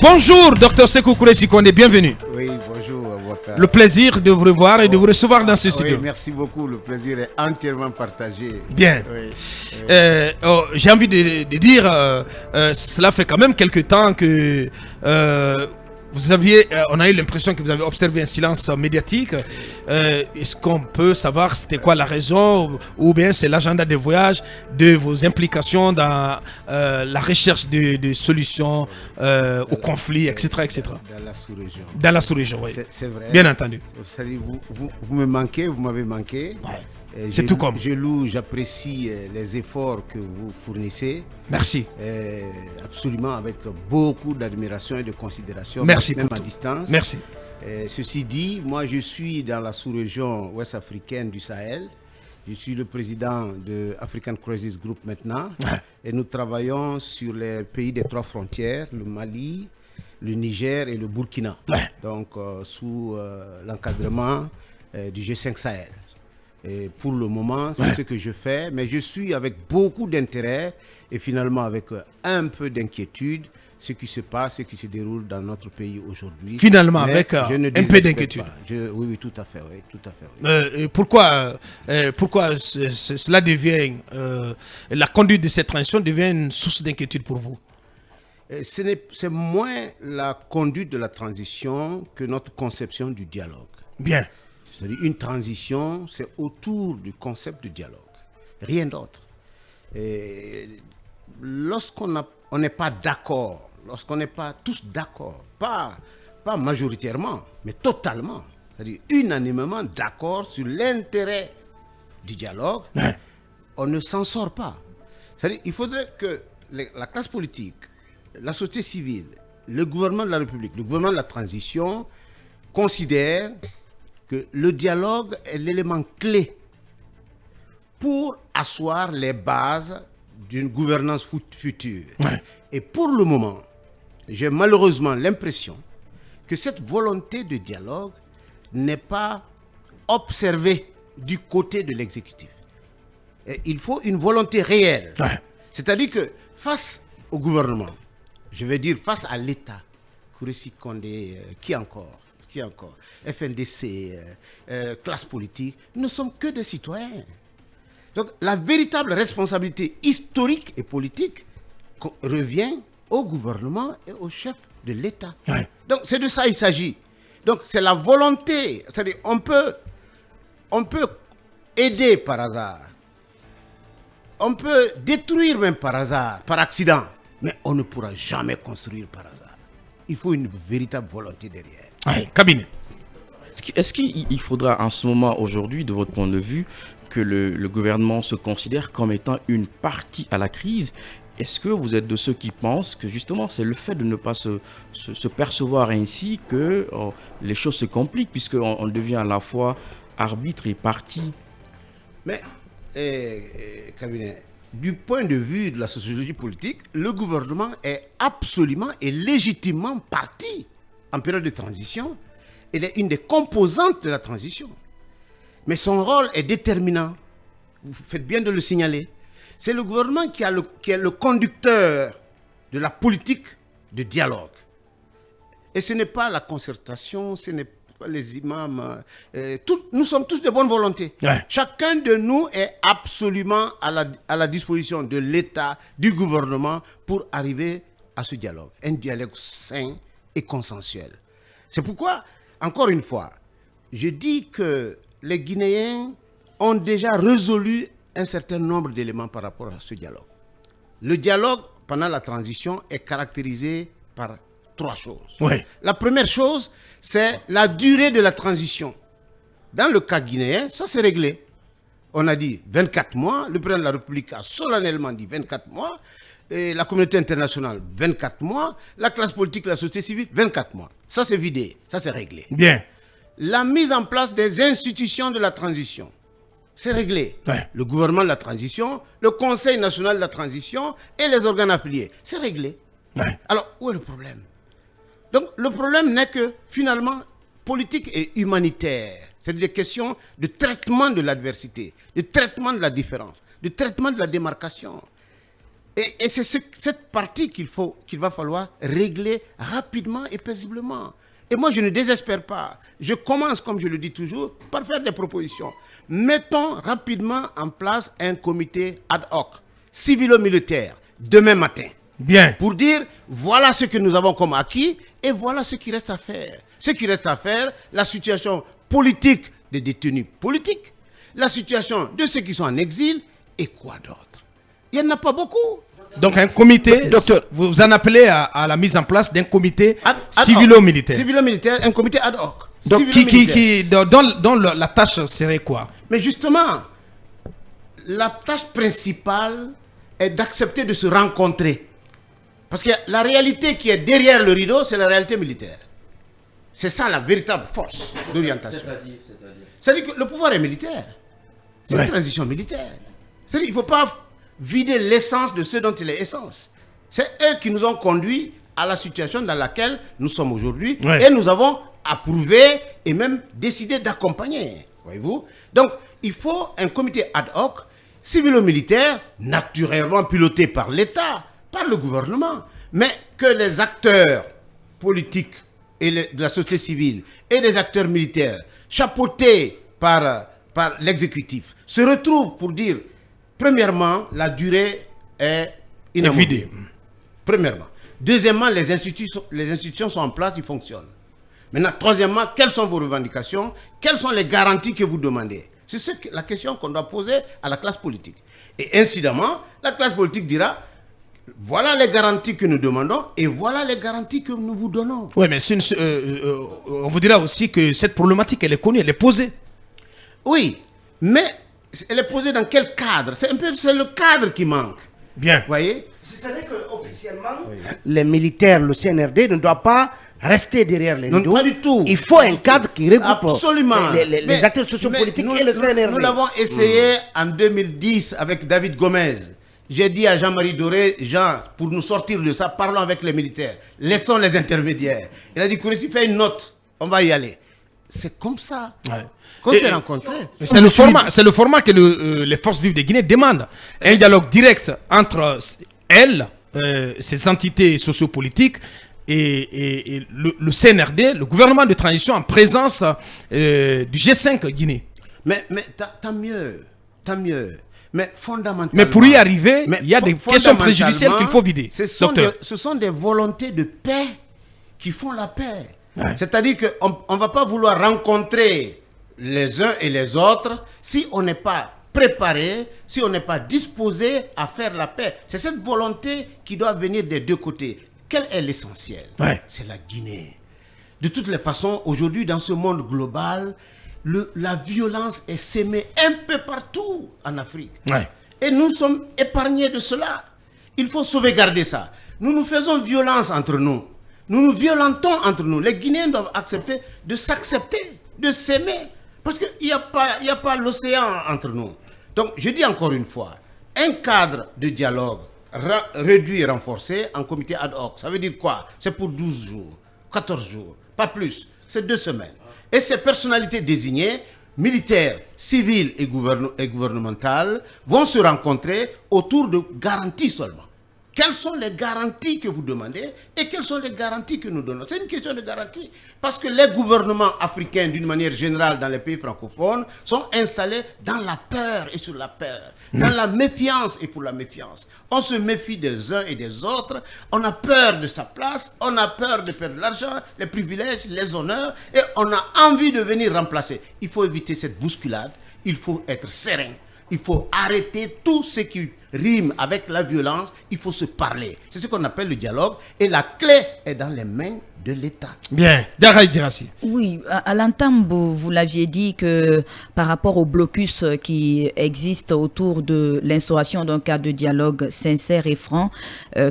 Bonjour, Dr Sékou Kouressi Kondé, bienvenue. Oui, bonjour, avocat. Le plaisir de vous revoir et de vous recevoir dans ce studio. Oui, merci beaucoup, le plaisir est entièrement partagé. Bien. Oui. J'ai envie de dire, cela fait quand même quelques temps que on a eu l'impression que vous avez observé un silence médiatique. Est-ce qu'on peut savoir c'était quoi la raison, ou bien c'est l'agenda de voyage, de vos implications dans la recherche de solutions au conflit, etc., etc. Dans la sous-région. Dans la sous-région, oui. C'est vrai. Bien entendu. Vous me manquez, vous m'avez manqué. Ouais. C'est tout comme. Je loue, j'apprécie les efforts que vous fournissez. Merci. Absolument, avec beaucoup d'admiration et de considération. Merci même pour à tout. distance. Merci. Ceci dit, moi je suis dans la sous-région ouest-africaine du Sahel. Je suis le président de African Crisis Group maintenant. Ouais. Et nous travaillons sur les pays des trois frontières, le Mali, le Niger et le Burkina. Ouais. Donc sous l'encadrement du G5 Sahel. Et pour le moment, c'est ce que je fais, mais je suis avec beaucoup d'intérêt et finalement avec un peu d'inquiétude ce qui se passe, ce qui se déroule dans notre pays aujourd'hui. Finalement, mais avec un peu d'inquiétude. Oui, tout à fait. Oui, tout à fait, oui. Et pourquoi cela devient, la conduite de cette transition devient une source d'inquiétude pour vous? C'est moins la conduite de la transition que notre conception du dialogue. Bien. C'est-à-dire une transition, c'est autour du concept de dialogue, rien d'autre. Lorsqu'on n'est pas d'accord, lorsqu'on n'est pas tous d'accord, pas majoritairement, mais totalement, c'est-à-dire unanimement d'accord sur l'intérêt du dialogue, on ne s'en sort pas. C'est-à-dire il faudrait que la classe politique, la société civile, le gouvernement de la République, le gouvernement de la transition considèrent que le dialogue est l'élément clé pour asseoir les bases d'une gouvernance future. Ouais. Et pour le moment, j'ai malheureusement l'impression que cette volonté de dialogue n'est pas observée du côté de l'exécutif. Et il faut une volonté réelle. Ouais. C'est-à-dire que face au gouvernement, je vais dire face à l'État, Kouressi Kondé, qui encore, FNDC, classe politique, nous ne sommes que des citoyens. Donc la véritable responsabilité historique et politique revient au gouvernement et au chef de l'État. Ouais. Donc c'est de ça qu'il s'agit. Donc c'est la volonté, c'est-à-dire on peut aider par hasard, on peut détruire même par hasard, par accident, mais on ne pourra jamais construire par hasard. Il faut une véritable volonté derrière. Ouais. Cabinet. Est-ce qu'il faudra en ce moment, aujourd'hui, de votre point de vue, que le gouvernement se considère comme étant une partie à la crise? Est-ce que vous êtes de ceux qui pensent que justement c'est le fait de ne pas se percevoir ainsi que les choses se compliquent, puisqu'on devient à la fois arbitre et partie? Mais, cabinet, du point de vue de la sociologie politique, le gouvernement est absolument et légitimement parti en période de transition. Il est une des composantes de la transition. Mais son rôle est déterminant. Vous faites bien de le signaler. C'est le gouvernement qui est le conducteur de la politique de dialogue. Et ce n'est pas la concertation, ce n'est pas les imams. Nous sommes tous de bonne volonté. Ouais. Chacun de nous est absolument à la disposition de l'État, du gouvernement, pour arriver à ce dialogue. Un dialogue sain et consensuel. C'est pourquoi, encore une fois, je dis que les Guinéens ont déjà résolu un certain nombre d'éléments par rapport à ce dialogue. Le dialogue, pendant la transition, est caractérisé par trois choses. Ouais. La première chose, c'est la durée de la transition. Dans le cas guinéen, ça c'est réglé. On a dit 24 mois, le président de la République a solennellement dit 24 mois, et la communauté internationale 24 mois, la classe politique, la société civile 24 mois. Ça c'est vidé, ça c'est réglé. Bien. La mise en place des institutions de la transition, c'est réglé. Ouais. Le gouvernement de la transition, le Conseil national de la transition et les organes affiliés, c'est réglé. Ouais. Alors, où est le problème? Donc, le problème n'est que, finalement, politique et humanitaire. C'est des questions de traitement de l'adversité, de traitement de la différence, de traitement de la démarcation. Et c'est cette partie qu'il va falloir régler rapidement et paisiblement. Et moi, je ne désespère pas. Je commence, comme je le dis toujours, par faire des propositions. Mettons rapidement en place un comité ad hoc, civilo-militaire, demain matin. Bien. Pour dire, voilà ce que nous avons comme acquis et voilà ce qui reste à faire. Ce qui reste à faire, la situation politique des détenus politiques, la situation de ceux qui sont en exil et quoi d'autre. Il n'y en a pas beaucoup. Donc un comité, Docteur, vous en appelez à la mise en place d'un comité ad civilo-militaire. Civilo-militaire, un comité ad hoc. Donc dont la tâche serait quoi? Mais justement, la tâche principale est d'accepter de se rencontrer. Parce que la réalité qui est derrière le rideau, c'est la réalité militaire. C'est ça la véritable force d'orientation. C'est-à-dire que le pouvoir est militaire. C'est une transition militaire. C'est-à-dire qu'il ne faut pas vider l'essence de ce dont il est essence. C'est eux qui nous ont conduits à la situation dans laquelle nous sommes aujourd'hui. Et nous avons approuvé et même décidé d'accompagner. Voyez-vous? Donc, il faut un comité ad hoc, civilo-militaire, naturellement piloté par l'État, par le gouvernement, mais que les acteurs politiques et de la société civile et les acteurs militaires, chapeautés par l'exécutif, se retrouvent pour dire, premièrement, la durée est inamovible. Premièrement. Deuxièmement, les institutions sont en place, ils fonctionnent. Maintenant, troisièmement, quelles sont vos revendications? Quelles sont les garanties que vous demandez? C'est la question qu'on doit poser à la classe politique. Et incidemment, la classe politique dira, voilà les garanties que nous demandons et voilà les garanties que nous vous donnons. Oui, mais on vous dira aussi que cette problématique, elle est connue, elle est posée. Oui, mais elle est posée dans quel cadre? C'est le cadre qui manque. Bien. Vous voyez? C'est-à-dire qu'officiellement, les militaires, le CNRD ne doit pas rester derrière les rideaux. Non, pas du tout. Il faut un cadre qui regroupe absolument les acteurs sociopolitiques et le CNRD. Nous l'avons essayé en 2010 avec David Gomez. J'ai dit à Jean-Marie Doré, Jean, pour nous sortir de ça, parlons avec les militaires. Laissons les intermédiaires. Il a dit, Kourissi, fais une note. On va y aller. C'est comme ça qu'on s'est rencontrés. C'est le format que les forces vives de Guinée demandent. Un dialogue direct entre elles, ces entités sociopolitiques, et le CNRD, le gouvernement de transition en présence du G5 Guinée. Mais tant mieux, tant mieux. Mais fondamentalement... Mais pour y arriver, il y a des questions préjudicielles qu'il faut vider. Ce sont des volontés de paix qui font la paix. Ouais. C'est-à-dire qu'on ne va pas vouloir rencontrer les uns et les autres si on n'est pas préparé, si on n'est pas disposé à faire la paix. C'est cette volonté qui doit venir des deux côtés. Quel est l'essentiel? C'est la Guinée. De toutes les façons, aujourd'hui, dans ce monde global, la violence est sémée un peu partout en Afrique. Et nous sommes épargnés de cela. Il faut sauvegarder ça. Nous nous faisons violence entre nous. Nous nous violentons entre nous. Les Guinéens doivent accepter de s'accepter, de s'aimer. Parce qu'il n'y a pas l'océan entre nous. Donc, je dis encore une fois, un cadre de dialogue réduit et renforcé en comité ad hoc. Ça veut dire quoi? C'est pour 12 jours, 14 jours, pas plus. C'est 2 semaines. Et ces personnalités désignées, militaires, civiles et gouvernementales, vont se rencontrer autour de garanties seulement. Quelles sont les garanties que vous demandez et quelles sont les garanties que nous donnons? C'est une question de garantie. Parce que les gouvernements africains, d'une manière générale dans les pays francophones, sont installés dans la peur et sur la peur, dans la méfiance et pour la méfiance. On se méfie des uns et des autres, on a peur de sa place, on a peur de perdre l'argent, les privilèges, les honneurs, et on a envie de venir remplacer. Il faut éviter cette bousculade, il faut être serein. Il faut arrêter tout ce qui rime avec la violence. Il faut se parler. C'est ce qu'on appelle le dialogue. Et la clé est dans les mains de l'État. Bien. Daraï Dirassi. Oui, à l'entame, vous l'aviez dit que par rapport au blocus qui existe autour de l'instauration d'un cadre de dialogue sincère et franc,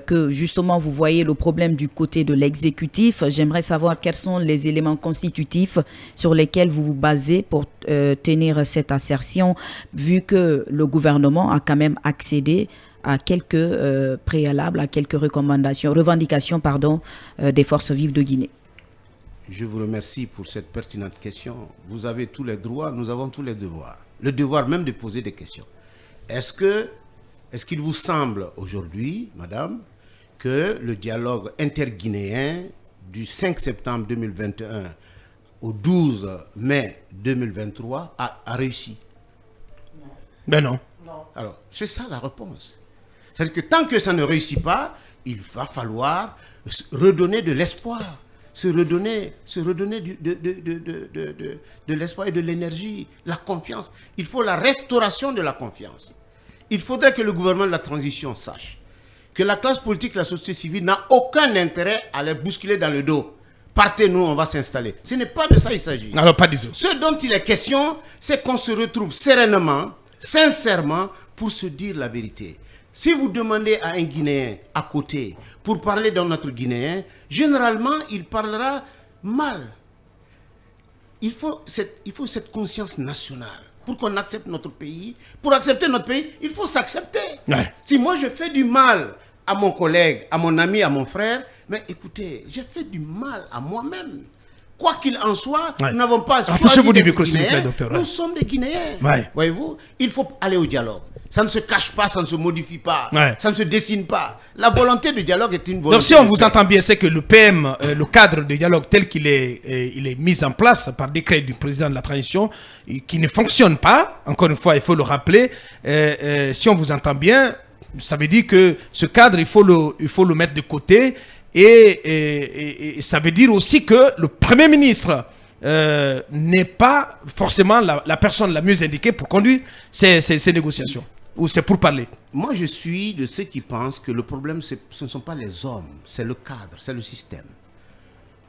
que justement vous voyez le problème du côté de l'exécutif. J'aimerais savoir quels sont les éléments constitutifs sur lesquels vous vous basez pour tenir cette assertion, vu que le gouvernement a quand même accédé à quelques préalables, à quelques revendications des forces vives de Guinée. Je vous remercie pour cette pertinente question. Vous avez tous les droits, nous avons tous les devoirs. Le devoir même de poser des questions. Est-ce que Est-ce qu'il vous semble aujourd'hui, madame, que le dialogue interguinéen du 5 septembre 2021 au 12 mai 2023 a réussi? Ben non. Alors, c'est ça la réponse. C'est-à-dire que tant que ça ne réussit pas, il va falloir redonner de l'espoir, se redonner de l'espoir et de l'énergie, la confiance. Il faut la restauration de la confiance. Il faudrait que le gouvernement de la transition sache que la classe politique, la société civile n'a aucun intérêt à les bousculer dans le dos. Partez, nous, on va s'installer. Ce n'est pas de ça qu'il s'agit. Alors, pas du tout. Ce dont il est question, c'est qu'on se retrouve sereinement, sincèrement, pour se dire la vérité. Si vous demandez à un Guinéen à côté pour parler d'un autre Guinéen, généralement, il parlera mal. Il faut cette conscience nationale. Pour qu'on accepte notre pays, pour accepter notre pays, il faut s'accepter. Ouais. Si moi je fais du mal à mon collègue, à mon ami, à mon frère, mais écoutez, j'ai fait du mal à moi-même. Quoi qu'il en soit, Ouais. nous n'avons pas choisi Approchez-vous du d'être micro, s'il vous plaît, Guinéens. docteur. Nous sommes des Guinéens. Ouais. Voyez-vous, il faut aller au dialogue. Ça ne se cache pas, ça ne se modifie pas, Ouais. ça ne se dessine pas. La volonté du dialogue est une volonté. Donc si on de vous paix. entend bien, c'est que le PM, le cadre de dialogue tel qu'il est, il est mis en place par décret du président de la transition, qui ne fonctionne pas, encore une fois, il faut le rappeler, si on vous entend bien, ça veut dire que ce cadre, il faut le mettre de côté, et ça veut dire aussi que le Premier ministre n'est pas forcément la personne la mieux indiquée pour conduire ces négociations, ou c'est pour parler. Moi, je suis de ceux qui pensent que le problème, ce ne sont pas les hommes, c'est le cadre, c'est le système.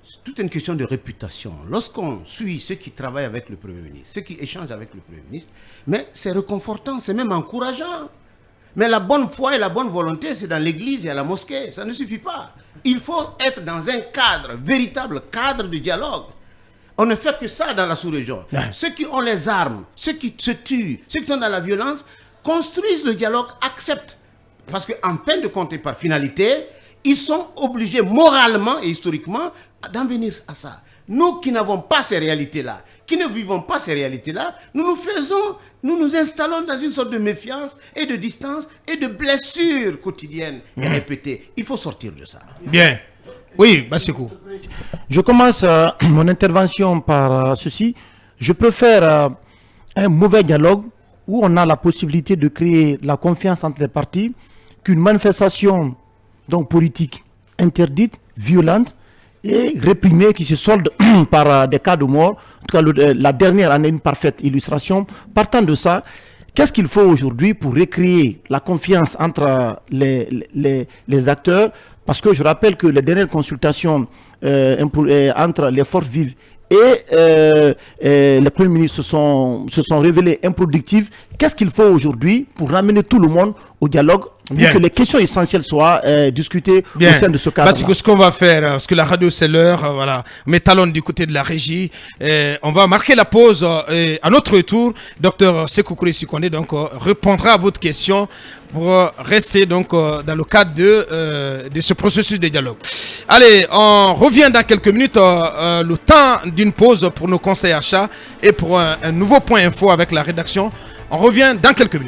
C'est toute une question de réputation. Lorsqu'on suit ceux qui travaillent avec le Premier ministre, ceux qui échangent avec le Premier ministre, mais c'est réconfortant, c'est même encourageant. Mais la bonne foi et la bonne volonté, c'est dans l'église et à la mosquée. Ça ne suffit pas. Il faut être dans un cadre, véritable cadre de dialogue. On ne fait que ça dans la sous-région. Ouais. Ceux qui ont les armes, ceux qui se tuent, ceux qui sont dans la violence, construisent le dialogue, acceptent. Parce qu'en fin de compte et par finalité, ils sont obligés moralement et historiquement d'en venir à ça. Nous qui n'avons pas ces réalités-là, qui ne vivons pas ces réalités-là, nous nous installons dans une sorte de méfiance et de distance et de blessures quotidiennes et répétées. Il faut sortir de ça. Bien. Oui, Basseko. Je commence mon intervention par ceci. Je préfère un mauvais dialogue où on a la possibilité de créer la confiance entre les partis qu'une manifestation donc, politique interdite, violente et réprimée qui se solde par des cas de mort. En tout cas, la dernière en est une parfaite illustration. Partant de ça, qu'est-ce qu'il faut aujourd'hui pour recréer la confiance entre les acteurs? Parce que je rappelle que les dernières consultations entre les forces vives et les premiers ministres se sont révélées improductives. Qu'est-ce qu'il faut aujourd'hui pour ramener tout le monde au dialogue, pour que les questions essentielles soient discutées au sein de ce cadre? Parce que ce qu'on va faire, parce que la radio c'est l'heure, voilà, on met talon du côté de la régie, on va marquer la pause. À notre retour, Dr Sékou Kouré Sikonde donc répondra à votre question pour rester donc dans le cadre de ce processus de dialogue. Allez, on revient dans quelques minutes, le temps d'une pause pour nos conseils achats et pour un nouveau point info avec la rédaction. On revient dans quelques minutes.